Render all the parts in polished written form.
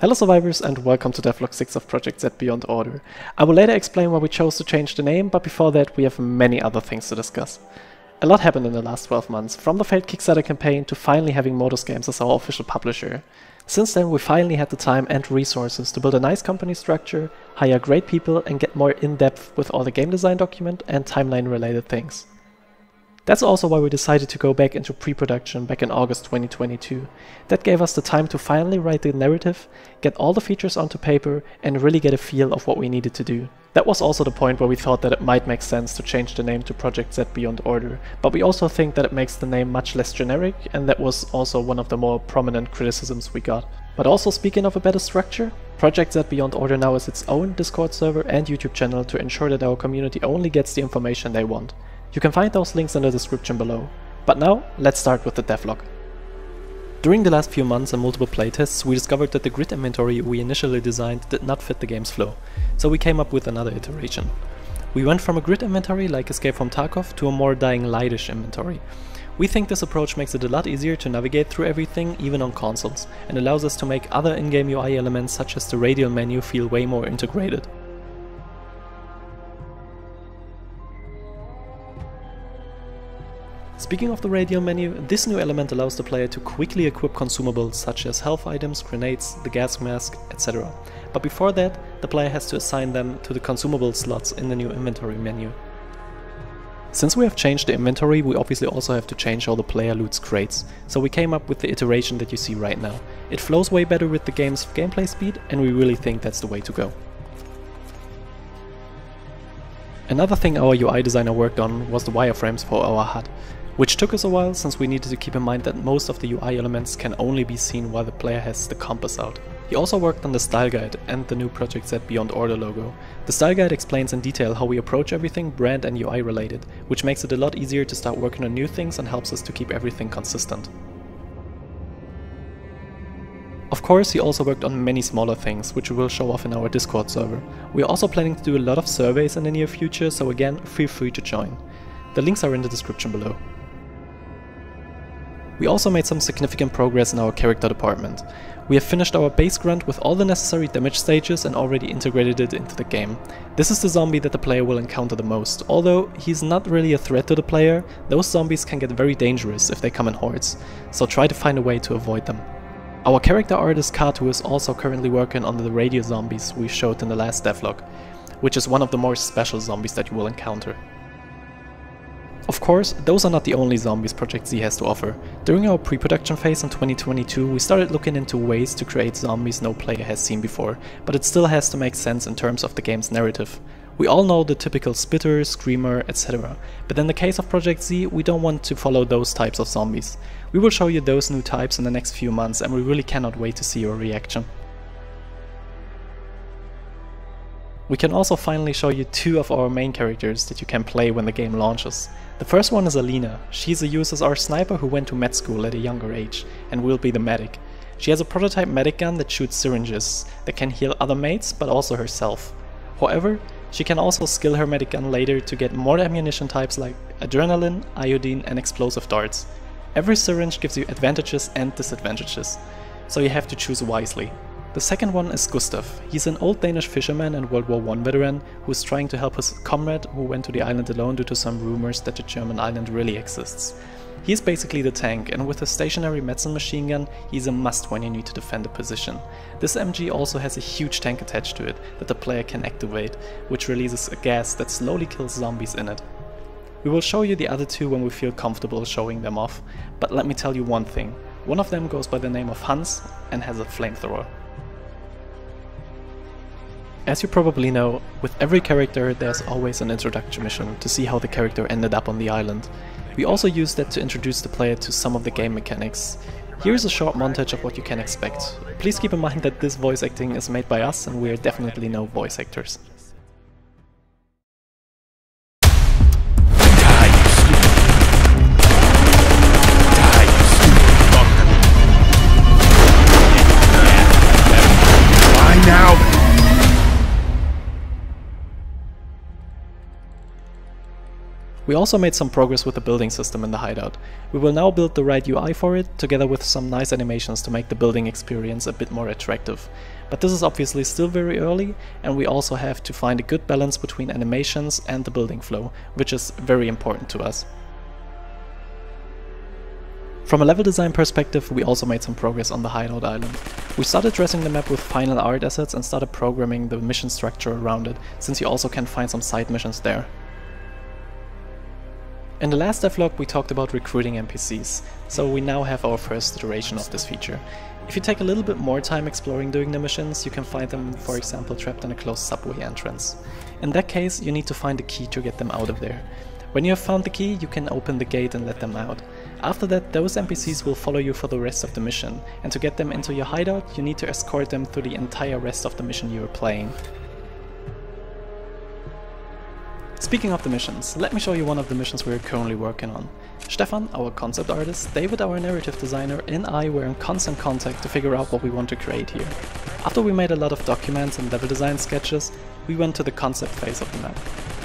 Hello survivors and welcome to Devlog 6 of Projekt Z Beyond Order. I will later explain why we chose to change the name, but before that we have many other things to discuss. A lot happened in the last 12 months, from the failed Kickstarter campaign to finally having Modus Games as our official publisher. Since then we finally had the time and resources to build a nice company structure, hire great people and get more in-depth with all the game design document and timeline related things. That's also why we decided to go back into pre-production back in August 2022. That gave us the time to finally write the narrative, get all the features onto paper and really get a feel of what we needed to do. That was also the point where we thought that it might make sense to change the name to Projekt Z Beyond Order, but we also think that it makes the name much less generic, and that was also one of the more prominent criticisms we got. But also, speaking of a better structure, Projekt Z Beyond Order now has its own Discord server and YouTube channel to ensure that our community only gets the information they want. You can find those links in the description below. But now, let's start with the devlog. During the last few months and multiple playtests, we discovered that the grid inventory we initially designed did not fit the game's flow, so we came up with another iteration. We went from a grid inventory like Escape from Tarkov to a more Dying Light-ish inventory. We think this approach makes it a lot easier to navigate through everything, even on consoles, and allows us to make other in-game UI elements such as the radial menu feel way more integrated. Speaking of the radial menu, this new element allows the player to quickly equip consumables such as health items, grenades, the gas mask, etc. But before that, the player has to assign them to the consumable slots in the new inventory menu. Since we have changed the inventory, we obviously also have to change how the player loots crates, so we came up with the iteration that you see right now. It flows way better with the game's gameplay speed, and we really think that's the way to go. Another thing our UI designer worked on was the wireframes for our HUD, which took us a while since we needed to keep in mind that most of the UI elements can only be seen while the player has the compass out. He also worked on the style guide and the new Projekt Z Beyond Order logo. The style guide explains in detail how we approach everything brand and UI related, which makes it a lot easier to start working on new things and helps us to keep everything consistent. Of course, he also worked on many smaller things, which we will show off in our Discord server. We are also planning to do a lot of surveys in the near future, so again, feel free to join. The links are in the description below. We also made some significant progress in our character department. We have finished our base grunt with all the necessary damage stages and already integrated it into the game. This is the zombie that the player will encounter the most. Although he's not really a threat to the player, those zombies can get very dangerous if they come in hordes, so try to find a way to avoid them. Our character artist Katu is also currently working on the radio zombies we showed in the last devlog, which is one of the more special zombies that you will encounter. Of course, those are not the only zombies Projekt Z has to offer. During our pre-production phase in 2022, we started looking into ways to create zombies no player has seen before, but it still has to make sense in terms of the game's narrative. We all know the typical spitter, screamer, etc. But in the case of Projekt Z, we don't want to follow those types of zombies. We will show you those new types in the next few months and we really cannot wait to see your reaction. We can also finally show you two of our main characters that you can play when the game launches. The first one is Alina. She's a USSR sniper who went to med school at a younger age and will be the medic. She has a prototype medic gun that shoots syringes that can heal other mates but also herself. However, she can also skill her medic gun later to get more ammunition types like adrenaline, iodine and explosive darts. Every syringe gives you advantages and disadvantages, so you have to choose wisely. The second one is Gustav. He's an old Danish fisherman and World War I veteran who is trying to help his comrade who went to the island alone due to some rumors that the German island really exists. He is basically the tank, and with a stationary medicine machine gun, he's a must when you need to defend a position. This MG also has a huge tank attached to it that the player can activate, which releases a gas that slowly kills zombies in it. We will show you the other two when we feel comfortable showing them off, but let me tell you one thing. One of them goes by the name of Hans and has a flamethrower. As you probably know, with every character there's always an introduction mission to see how the character ended up on the island. We also use that to introduce the player to some of the game mechanics. Here's a short montage of what you can expect. Please keep in mind that this voice acting is made by us and we are definitely no voice actors. Why now? We also made some progress with the building system in the hideout. We will now build the right UI for it, together with some nice animations to make the building experience a bit more attractive. But this is obviously still very early, and we also have to find a good balance between animations and the building flow, which is very important to us. From a level design perspective, we also made some progress on the hideout island. We started dressing the map with final art assets and started programming the mission structure around it, since you also can find some side missions there. In the last devlog we talked about recruiting NPCs, so we now have our first iteration of this feature. If you take a little bit more time exploring during the missions, you can find them, for example, trapped in a closed subway entrance. In that case, you need to find a key to get them out of there. When you have found the key, you can open the gate and let them out. After that, those NPCs will follow you for the rest of the mission, and to get them into your hideout, you need to escort them through the entire rest of the mission you are playing. Speaking of the missions, let me show you one of the missions we are currently working on. Stefan, our concept artist, David, our narrative designer, and I were in constant contact to figure out what we want to create here. After we made a lot of documents and level design sketches, we went to the concept phase of the map.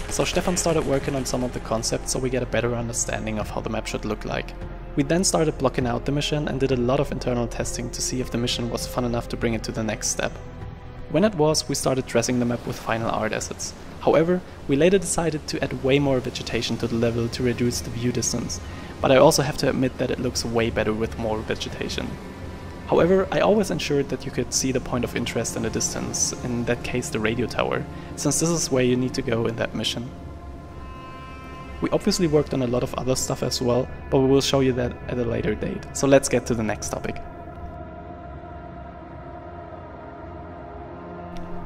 So Stefan started working on some of the concepts so we get a better understanding of how the map should look like. We then started blocking out the mission and did a lot of internal testing to see if the mission was fun enough to bring it to the next step. When it was, we started dressing the map with final art assets. However, we later decided to add way more vegetation to the level to reduce the view distance, but I also have to admit that it looks way better with more vegetation. However, I always ensured that you could see the point of interest in the distance, in that case the radio tower, since this is where you need to go in that mission. We obviously worked on a lot of other stuff as well, but we will show you that at a later date, so let's get to the next topic.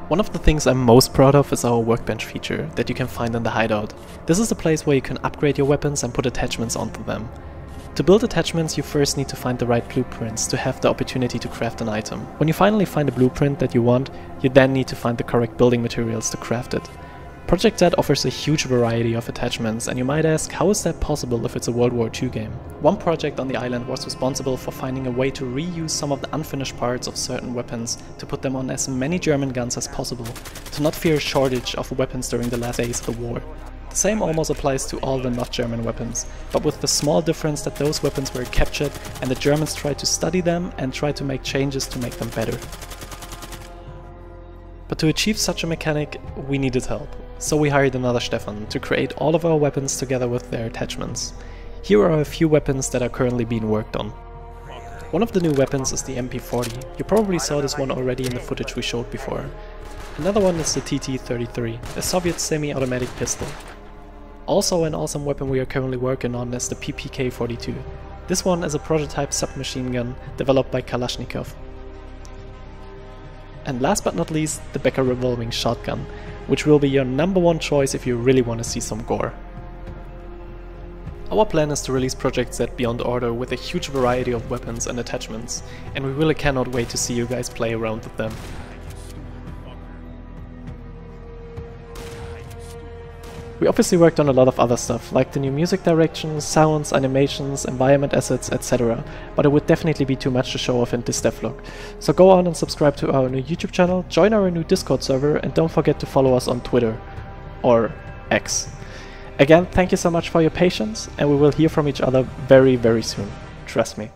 One of the things I'm most proud of is our workbench feature that you can find in the hideout. This is a place where you can upgrade your weapons and put attachments onto them. To build attachments, you first need to find the right blueprints to have the opportunity to craft an item. When you finally find a blueprint that you want, you then need to find the correct building materials to craft it. Projekt offers a huge variety of attachments, and you might ask, how is that possible if it's a World War II game? One project on the island was responsible for finding a way to reuse some of the unfinished parts of certain weapons to put them on as many German guns as possible, to not fear a shortage of weapons during the last days of the war. The same almost applies to all the not German weapons, but with the small difference that those weapons were captured and the Germans tried to study them and tried to make changes to make them better. But to achieve such a mechanic, we needed help. So we hired another Stefan to create all of our weapons together with their attachments. Here are a few weapons that are currently being worked on. One of the new weapons is the MP40. You probably saw this one already in the footage we showed before. Another one is the TT-33, a Soviet semi-automatic pistol. Also an awesome weapon we are currently working on is the PPK-42. This one is a prototype submachine gun developed by Kalashnikov. And last but not least, the Becker revolving shotgun, which will be your #1 choice if you really want to see some gore. Our plan is to release Projekt Z Beyond Order with a huge variety of weapons and attachments, and we really cannot wait to see you guys play around with them. We obviously worked on a lot of other stuff, like the new music direction, sounds, animations, environment assets, etc. But it would definitely be too much to show off in this devlog. So go on and subscribe to our new YouTube channel, join our new Discord server, and don't forget to follow us on Twitter. Or X. Again, thank you so much for your patience, and we will hear from each other very, very soon. Trust me.